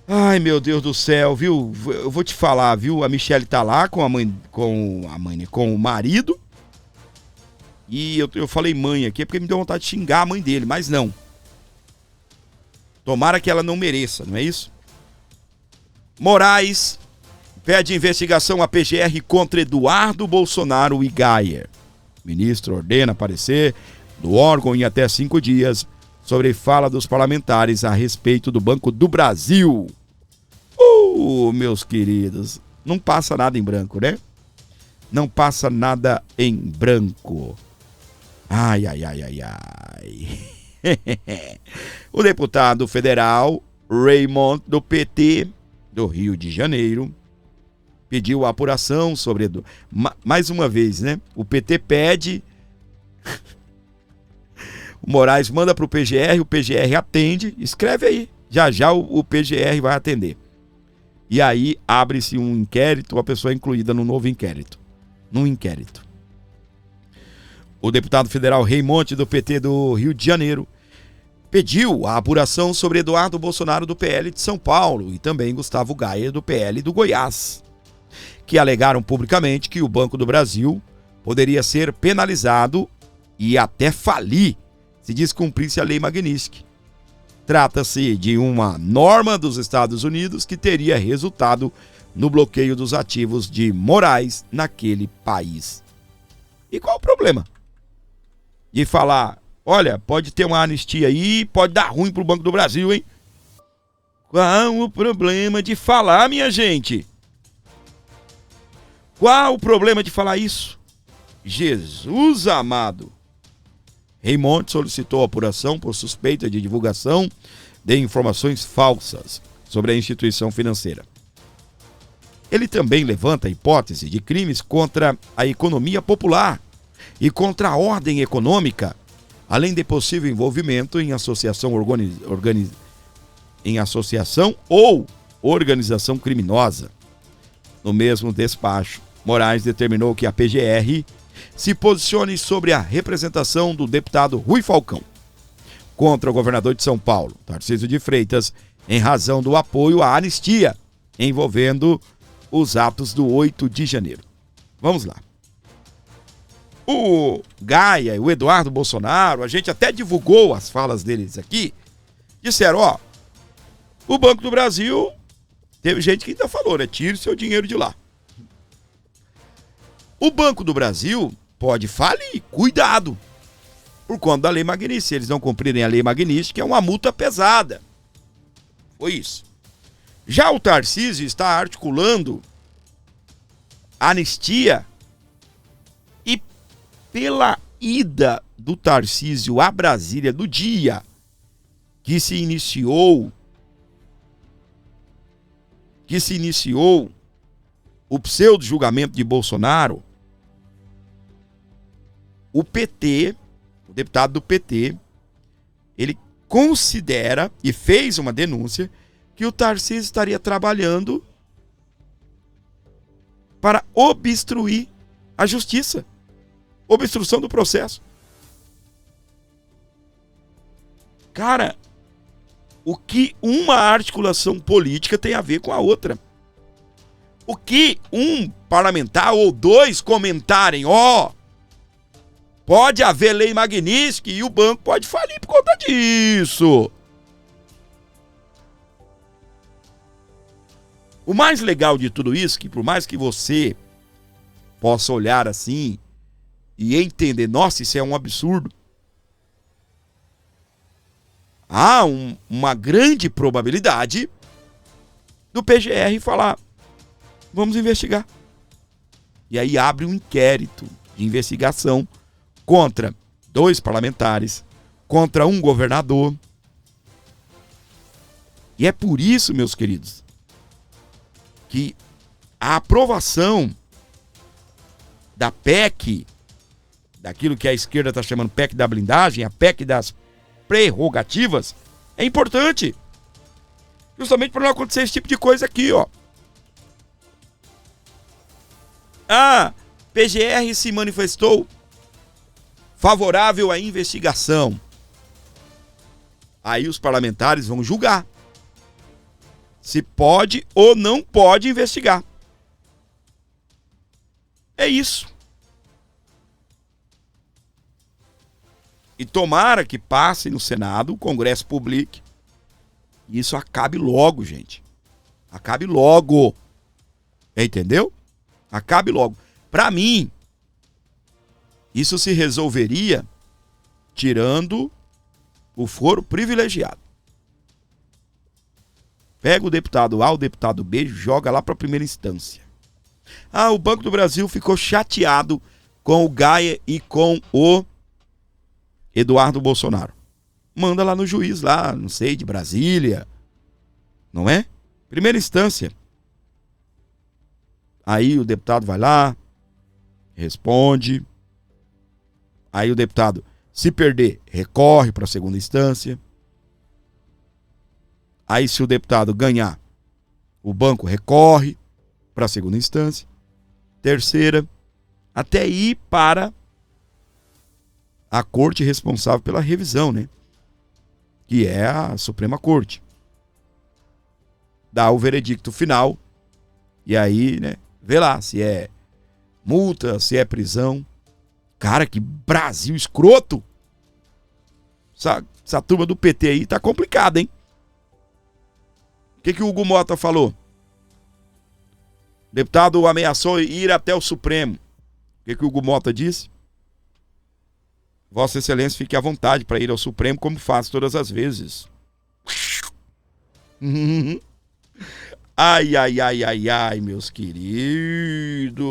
Ai, meu Deus do céu, viu? Eu vou te falar, viu? A Michele tá lá com com o marido. E eu falei mãe aqui porque me deu vontade de xingar a mãe dele, mas não. Tomara que ela não mereça, não é isso? Moraes pede investigação à PGR contra Eduardo Bolsonaro e Geyer. O ministro ordena parecer do órgão em até 5 dias sobre fala dos parlamentares a respeito do Banco do Brasil. Meus queridos, não passa nada em branco, né? Não passa nada em branco. Ai. O deputado federal Raymond, do PT do Rio de Janeiro, pediu a apuração sobre... Mais uma vez, né? O PT pede... O Moraes manda para o PGR atende, escreve aí. Já o PGR vai atender. E aí abre-se um inquérito, a pessoa é incluída no novo inquérito. Num inquérito. O deputado federal Raymond, do PT do Rio de Janeiro, pediu a apuração sobre Eduardo Bolsonaro, do PL de São Paulo, e também Gustavo Geyer, do PL do Goiás, que alegaram publicamente que o Banco do Brasil poderia ser penalizado e até falir se descumprisse a Lei Magnitsky. Trata-se de uma norma dos Estados Unidos que teria resultado no bloqueio dos ativos de Moraes naquele país. E qual o problema de falar, olha, pode ter uma anistia aí, pode dar ruim pro Banco do Brasil, hein? Qual o problema de falar, minha gente? Qual o problema de falar isso? Jesus amado. Raymond solicitou apuração por suspeita de divulgação de informações falsas sobre a instituição financeira. Ele também levanta a hipótese de crimes contra a economia popular e contra a ordem econômica, além de possível envolvimento em associação ou organização criminosa. No mesmo despacho, Moraes determinou que a PGR se posicione sobre a representação do deputado Rui Falcão contra o governador de São Paulo, Tarcísio de Freitas, em razão do apoio à anistia envolvendo os atos do 8 de janeiro. Vamos lá. O Gaia e o Eduardo Bolsonaro, a gente até divulgou as falas deles aqui, disseram, ó, o Banco do Brasil, teve gente que ainda falou, né, tire seu dinheiro de lá. O Banco do Brasil pode falir, cuidado, por conta da Lei Magnitsky. Se eles não cumprirem a Lei Magnitsky, é uma multa pesada. Foi isso. Já o Tarcísio está articulando anistia e pela ida do Tarcísio a Brasília do dia que se iniciou o pseudo-julgamento de Bolsonaro, o PT, o deputado do PT, ele considera e fez uma denúncia que o Tarcísio estaria trabalhando para obstruir a justiça, obstrução do processo. Cara, o que uma articulação política tem a ver com a outra? O que um parlamentar ou dois comentarem, ó, pode haver Lei Magnitsky e o banco pode falir por conta disso. O mais legal de tudo isso, que por mais que você possa olhar assim e entender, nossa, isso é um absurdo, há uma grande probabilidade do PGR falar, vamos investigar. E aí abre um inquérito de investigação contra 2 parlamentares, contra um governador. E é por isso, meus queridos, que a aprovação da PEC, daquilo que a esquerda está chamando PEC da blindagem, a PEC das prerrogativas, é importante. Justamente para não acontecer esse tipo de coisa aqui, ó. A PGR se manifestou favorável à investigação. Aí os parlamentares vão julgar se pode ou não pode investigar. É isso. E tomara que passe no Senado, o Congresso publique. E isso acabe logo, gente. Acabe logo. Entendeu? Acabe logo. Para mim, isso se resolveria tirando o foro privilegiado. Pega o deputado A, o deputado B, joga lá para a primeira instância. Ah, o Banco do Brasil ficou chateado com o Gaia e com o Eduardo Bolsonaro. Manda lá no juiz, lá, não sei, de Brasília. Não é? Primeira instância. Aí o deputado vai lá, responde. Aí o deputado, se perder, recorre para a segunda instância. Aí se o deputado ganhar, o banco recorre para a segunda instância, terceira, até ir para a corte responsável pela revisão, né? Que é a Suprema Corte. Dá o veredicto final e aí, né, vê lá se é multa, se é prisão. Cara, que Brasil escroto! Essa turma do PT aí tá complicada, hein? O que o Hugo Mota falou? O deputado ameaçou ir até o Supremo. O que o Hugo Mota disse? Vossa Excelência fique à vontade para ir ao Supremo, como faz todas as vezes. Ai, ai, ai, ai, ai, meus queridos.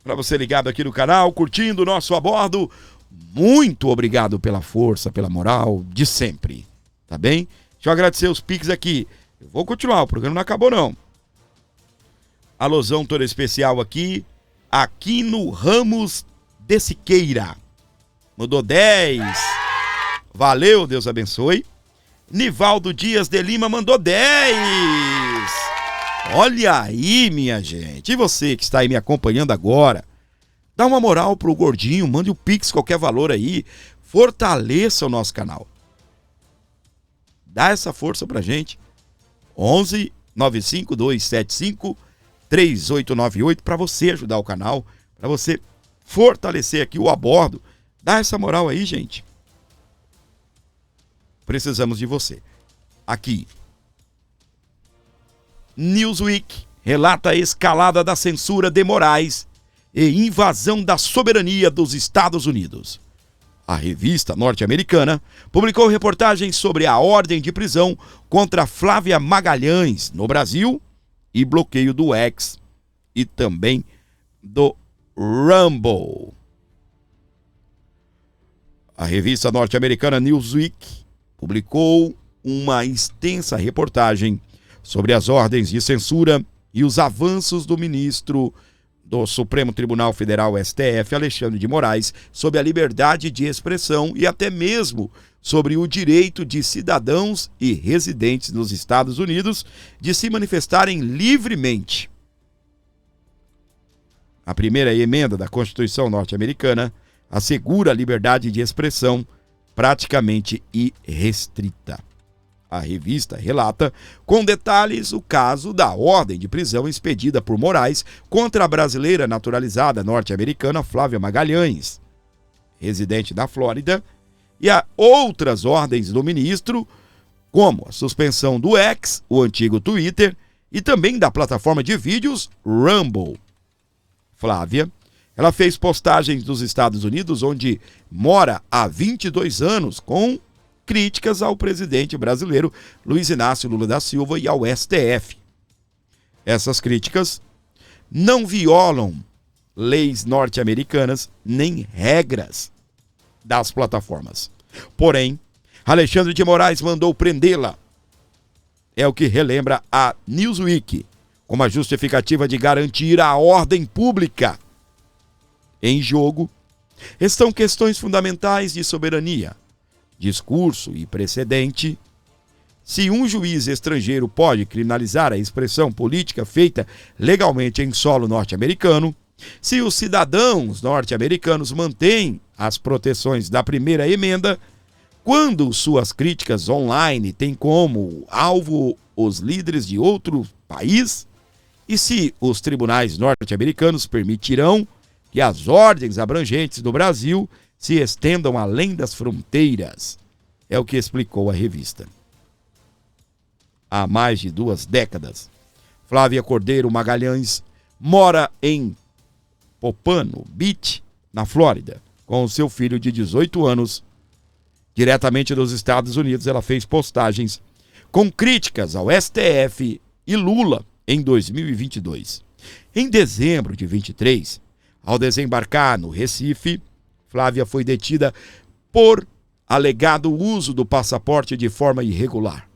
Para você ligado aqui no canal, curtindo o nosso A Bordo, muito obrigado pela força, pela moral de sempre, tá bem? Deixa eu agradecer os piques aqui. Eu vou continuar, o programa não acabou não. Alôzão todo especial aqui no Ramos de Siqueira. Mudou 10. Valeu, Deus abençoe. Nivaldo Dias de Lima mandou 10. Olha aí, minha gente. E você que está aí me acompanhando agora, dá uma moral pro Gordinho, mande o Pix, qualquer valor aí. Fortaleça o nosso canal. Dá essa força pra gente. 11 95275 3898 para você ajudar o canal, para você fortalecer aqui o Abordo. Dá essa moral aí, gente. Precisamos de você. Aqui. Newsweek relata a escalada da censura de Moraes e invasão da soberania dos Estados Unidos. A revista norte-americana publicou reportagens sobre a ordem de prisão contra Flávia Magalhães no Brasil e bloqueio do X e também do Rumble. A revista norte-americana Newsweek publicou uma extensa reportagem sobre as ordens de censura e os avanços do ministro do Supremo Tribunal Federal, STF, Alexandre de Moraes, sobre a liberdade de expressão e até mesmo sobre o direito de cidadãos e residentes nos Estados Unidos de se manifestarem livremente. A primeira emenda da Constituição norte-americana assegura a liberdade de expressão praticamente irrestrita. A revista relata com detalhes o caso da ordem de prisão expedida por Moraes contra a brasileira naturalizada norte-americana Flávia Magalhães, residente da Flórida, e a outras ordens do ministro, como a suspensão do X, o antigo Twitter, e também da plataforma de vídeos Rumble. Flávia, ela fez postagens dos Estados Unidos, onde mora há 22 anos, com críticas ao presidente brasileiro Luiz Inácio Lula da Silva e ao STF. Essas críticas não violam leis norte-americanas nem regras das plataformas. Porém, Alexandre de Moraes mandou prendê-la. É o que relembra a Newsweek, como a justificativa de garantir a ordem pública. Em jogo estão questões fundamentais de soberania, discurso e precedente. Se um juiz estrangeiro pode criminalizar a expressão política feita legalmente em solo norte-americano, se os cidadãos norte-americanos mantêm as proteções da primeira emenda, quando suas críticas online têm como alvo os líderes de outro país, e se os tribunais norte-americanos permitirão que as ordens abrangentes do Brasil se estendam além das fronteiras, é o que explicou a revista. Há mais de 2 décadas, Flávia Cordeiro Magalhães mora em Pompano Beach, na Flórida, com o seu filho de 18 anos. Diretamente dos Estados Unidos, ela fez postagens com críticas ao STF e Lula em 2022. Em dezembro de 23, ao desembarcar no Recife, Flávia foi detida por alegado uso do passaporte de forma irregular.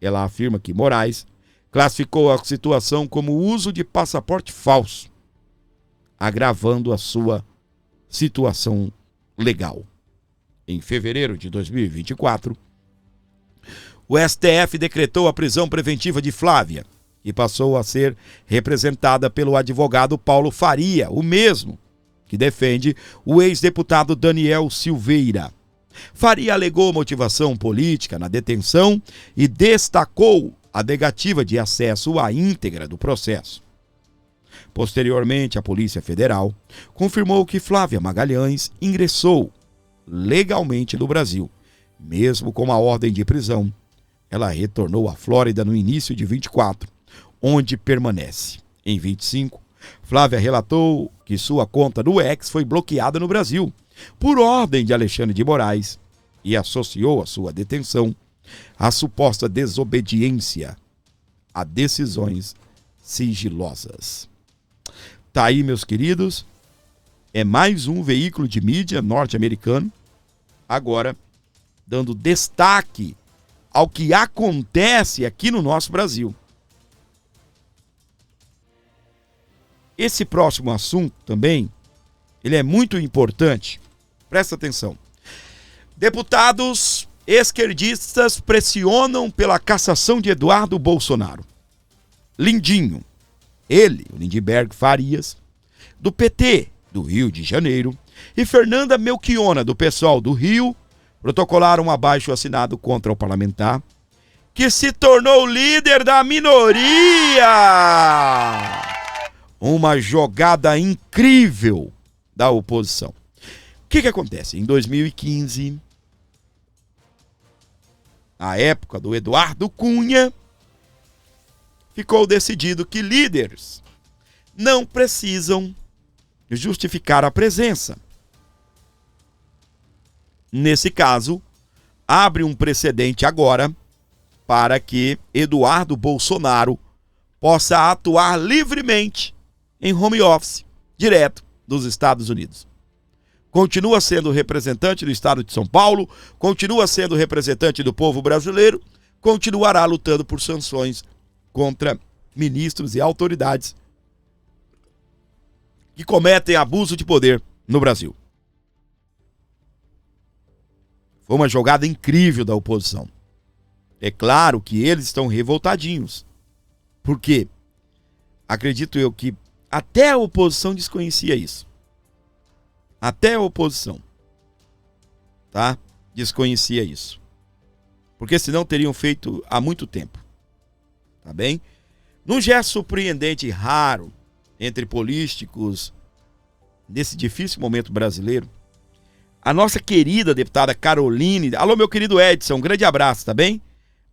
Ela afirma que Moraes classificou a situação como uso de passaporte falso, agravando a sua situação legal. Em fevereiro de 2024, o STF decretou a prisão preventiva de Flávia, que passou a ser representada pelo advogado Paulo Faria, o mesmo que defende o ex-deputado Daniel Silveira. Faria alegou motivação política na detenção e destacou a negativa de acesso à íntegra do processo. Posteriormente, a Polícia Federal confirmou que Flávia Magalhães ingressou legalmente no Brasil. Mesmo com a ordem de prisão, ela retornou à Flórida no início de 24, onde permanece. Em 25, Flávia relatou que sua conta do X foi bloqueada no Brasil por ordem de Alexandre de Moraes e associou a sua detenção à suposta desobediência a decisões sigilosas. Tá aí, meus queridos, é mais um veículo de mídia norte-americano, agora dando destaque ao que acontece aqui no nosso Brasil. Esse próximo assunto também, ele é muito importante. Presta atenção. Deputados Esquerdistas pressionam pela cassação de Eduardo Bolsonaro. Lindinho, ele, o Lindbergh Farias, do PT do Rio de Janeiro, e Fernanda Melchiona, do PSOL do Rio, protocolaram um abaixo-assinado contra o parlamentar, que se tornou líder da minoria. Uma jogada incrível da oposição. O que acontece? Em 2015, na época do Eduardo Cunha, ficou decidido que líderes não precisam justificar a presença. Nesse caso, abre um precedente agora para que Eduardo Bolsonaro possa atuar livremente em home office, direto dos Estados Unidos. Continua sendo representante do estado de São Paulo, continua sendo representante do povo brasileiro, continuará lutando por sanções contra ministros e autoridades que cometem abuso de poder no Brasil. Foi uma jogada incrível da oposição. É claro que eles estão revoltadinhos. Por quê? Acredito eu que até a oposição desconhecia isso. Até a oposição, tá? Desconhecia isso. Porque senão teriam feito há muito tempo. Tá bem? Num gesto surpreendente e raro entre políticos nesse difícil momento brasileiro, a nossa querida deputada Caroline... Alô, meu querido Edson, um grande abraço, tá bem?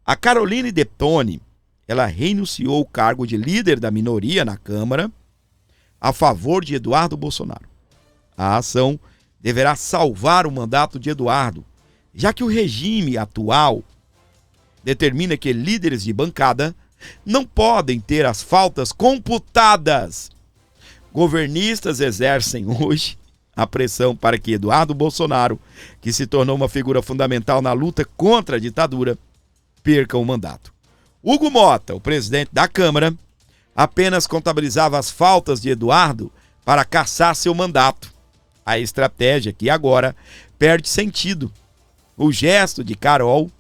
A Caroline Detoni, ela renunciou o cargo de líder da minoria na Câmara a favor de Eduardo Bolsonaro. A ação deverá salvar o mandato de Eduardo, já que o regime atual determina que líderes de bancada não podem ter as faltas computadas. Governistas exercem hoje a pressão para que Eduardo Bolsonaro, que se tornou uma figura fundamental na luta contra a ditadura, perca o mandato. Hugo Mota, o presidente da Câmara, apenas contabilizava as faltas de Eduardo para cassar seu mandato. A estratégia que agora perde sentido. O gesto de Carol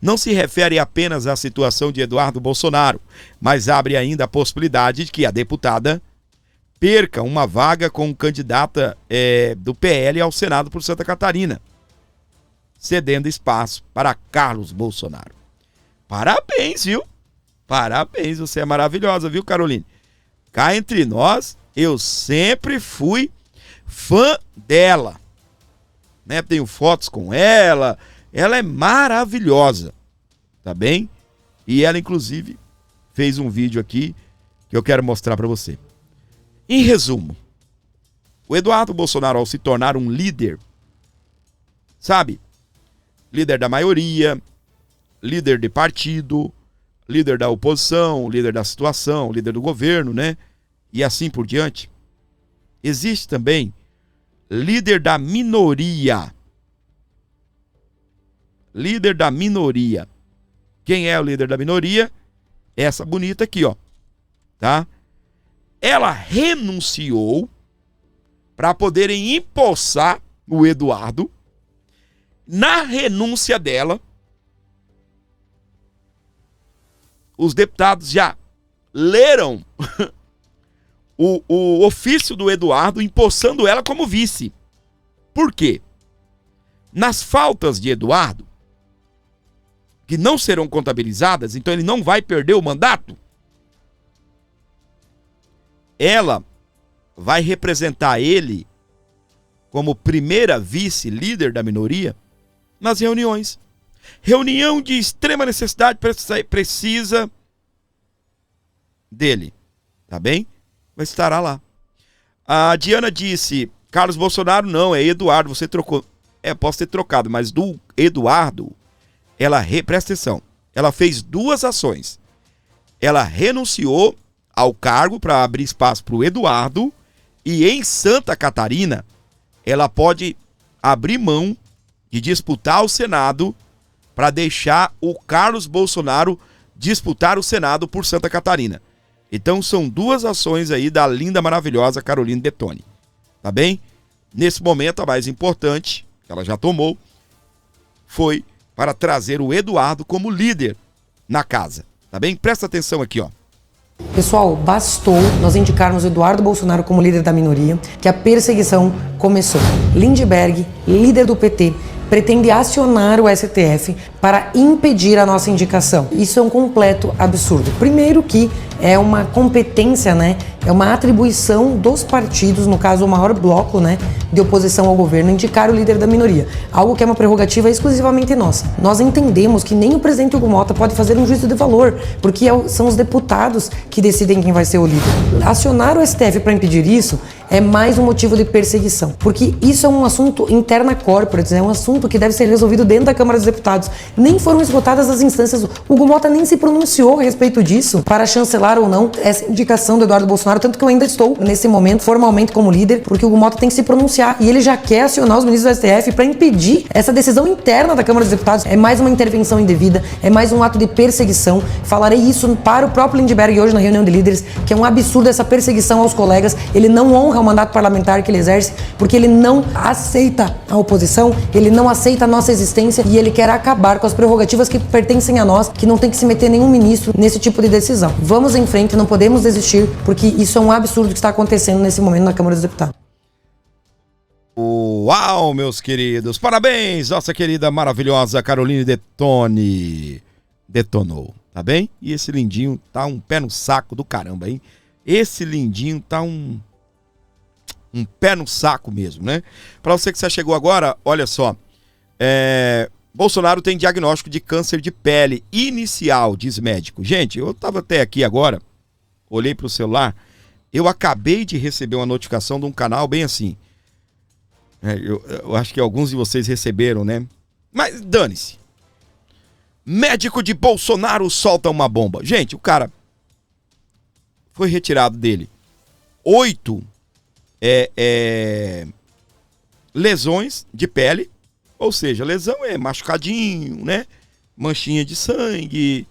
não se refere apenas à situação de Eduardo Bolsonaro, mas abre ainda a possibilidade de que a deputada perca uma vaga como candidata do PL ao Senado por Santa Catarina, cedendo espaço para Carlos Bolsonaro. Parabéns, viu? Parabéns, você é maravilhosa, viu, Caroline? Cá entre nós, eu sempre fui fã dela, né? Tenho fotos com ela é maravilhosa, tá bem? E ela, inclusive, fez um vídeo aqui que eu quero mostrar para você. Em resumo, o Eduardo Bolsonaro, ao se tornar um líder, sabe? Líder da maioria, líder de partido, líder da oposição, líder da situação, líder do governo, né? E assim por diante. Existe também líder da minoria. Líder da minoria. Quem é o líder da minoria? Essa bonita aqui, ó. Tá? Ela renunciou para poderem empossar o Eduardo. Na renúncia dela, os deputados já leram o ofício do Eduardo empossando ela como vice. Por quê? Nas faltas de Eduardo, que não serão contabilizadas, então ele não vai perder o mandato, ela vai representar ele como primeira vice-líder da minoria nas reuniões. Reunião de extrema necessidade precisa dele, tá bem? Mas estará lá. A Diana disse, Carlos Bolsonaro não, é Eduardo, você trocou. Posso ter trocado, mas do Eduardo, presta atenção, ela fez duas ações. Ela renunciou ao cargo para abrir espaço para o Eduardo e em Santa Catarina, ela pode abrir mão de disputar o Senado para deixar o Carlos Bolsonaro disputar o Senado por Santa Catarina. Então são duas ações aí da linda, maravilhosa Caroline Detoni. Tá bem? Nesse momento, a mais importante, que ela já tomou, foi para trazer o Eduardo como líder na casa, tá bem? Presta atenção aqui, ó. Pessoal, bastou nós indicarmos Eduardo Bolsonaro como líder da minoria que a perseguição começou. Lindbergh, líder do PT, pretende acionar o STF para impedir a nossa indicação. Isso é um completo absurdo. Primeiro que é uma competência, né? É uma atribuição dos partidos, no caso o maior bloco, né, de oposição ao governo, indicar o líder da minoria. Algo que é uma prerrogativa exclusivamente nossa. Nós entendemos que nem o presidente Hugo Mota pode fazer um juízo de valor, porque são os deputados que decidem quem vai ser o líder. Acionar o STF para impedir isso é mais um motivo de perseguição, porque isso é um assunto interna corporates, é um assunto que deve ser resolvido dentro da Câmara dos Deputados. Nem foram esgotadas as instâncias, o Hugo Mota nem se pronunciou a respeito disso para chancelar ou não essa indicação do Eduardo Bolsonaro, tanto que eu ainda estou, nesse momento, formalmente como líder, porque o Hugo Mota tem que se pronunciar e ele já quer acionar os ministros do STF para impedir essa decisão interna da Câmara dos Deputados. É mais uma intervenção indevida, é mais um ato de perseguição. Falarei isso para o próprio Lindbergh hoje na reunião de líderes, que é um absurdo essa perseguição aos colegas. Ele não honra o mandato parlamentar que ele exerce, porque ele não aceita a oposição, ele não aceita a nossa existência e ele quer acabar com as prerrogativas que pertencem a nós, que não tem que se meter nenhum ministro nesse tipo de decisão. Vamos em frente, não podemos desistir, porque isso é um absurdo que está acontecendo nesse momento na Câmara dos Deputados. Uau, meus queridos, parabéns, nossa querida maravilhosa Caroline Detone. Detonou, tá bem? E esse lindinho tá um pé no saco do caramba, hein? Esse lindinho tá um pé no saco mesmo, né? Pra você que já chegou agora, olha só, Bolsonaro tem diagnóstico de câncer de pele inicial, diz médico. Gente, eu tava até aqui agora, olhei pro celular, eu acabei de receber uma notificação de um canal bem assim. Eu acho que alguns de vocês receberam, né? Mas dane-se. Médico de Bolsonaro solta uma bomba. Gente, o cara foi retirado dele 8 lesões de pele. Ou seja, lesão é machucadinho, né? Manchinha de sangue.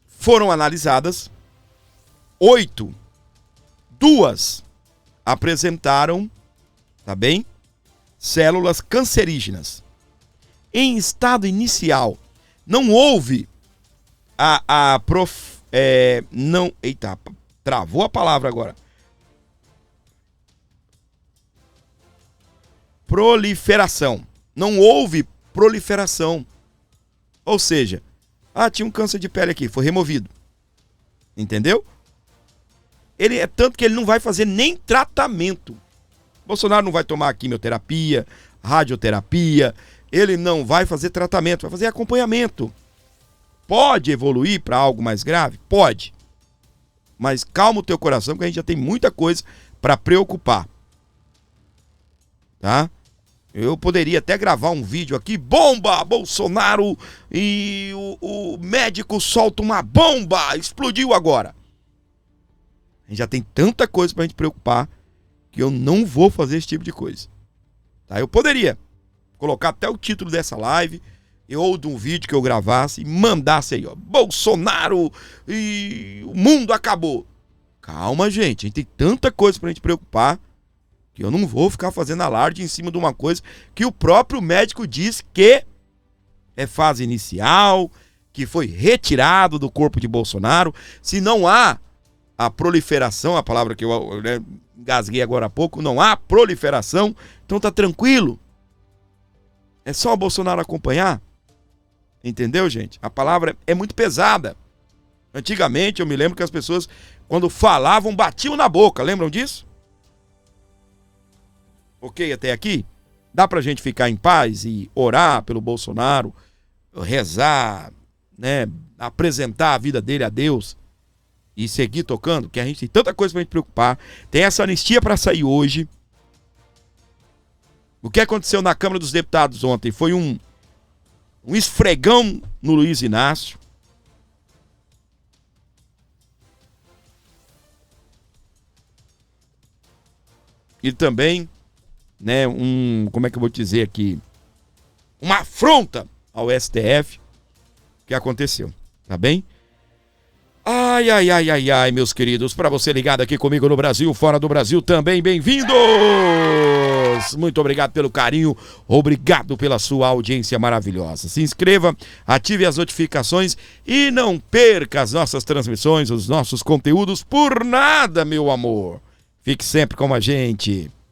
Foram analisadas 8. 2 apresentaram, tá bem? Células cancerígenas. Em estado inicial, não houve eita, travou a palavra agora. Proliferação. Não houve proliferação. Ou seja, tinha um câncer de pele aqui, foi removido. Entendeu? Ele é tanto que ele não vai fazer nem tratamento. Bolsonaro não vai tomar quimioterapia, radioterapia, ele não vai fazer tratamento, vai fazer acompanhamento. Pode evoluir para algo mais grave? Pode. Mas calma o teu coração, que a gente já tem muita coisa para preocupar. Tá? Eu poderia até gravar um vídeo aqui, bomba, Bolsonaro e o médico solta uma bomba, explodiu agora. A gente já tem tanta coisa pra gente preocupar que eu não vou fazer esse tipo de coisa. Tá? Eu poderia colocar até o título dessa live ou de um vídeo que eu gravasse e mandasse aí, ó, Bolsonaro e o mundo acabou. Calma, gente, a gente tem tanta coisa pra gente preocupar que eu não vou ficar fazendo alarde em cima de uma coisa que o próprio médico diz que é fase inicial, que foi retirado do corpo de Bolsonaro. Se não há a proliferação, a palavra que eu engasguei agora há pouco, não há proliferação, então tá tranquilo. É só o Bolsonaro acompanhar. Entendeu, gente? A palavra é muito pesada. Antigamente eu me lembro que as pessoas, quando falavam, batiam na boca. Lembram disso? Ok, até aqui? Dá pra gente ficar em paz e orar pelo Bolsonaro, rezar, né? Apresentar a vida dele a Deus e seguir tocando, que a gente tem tanta coisa pra gente preocupar. Tem essa anistia pra sair hoje. O que aconteceu na Câmara dos Deputados ontem foi um esfregão no Luiz Inácio. E também, né, como é que eu vou dizer aqui? Uma afronta ao STF que aconteceu, tá bem? Ai, meus queridos, para você ligado aqui comigo no Brasil, fora do Brasil também, bem-vindos! nós. Muito obrigado pelo carinho, obrigado pela sua audiência maravilhosa. Se inscreva, ative as notificações e não perca as nossas transmissões, os nossos conteúdos por nada, meu amor. Fique sempre com a gente.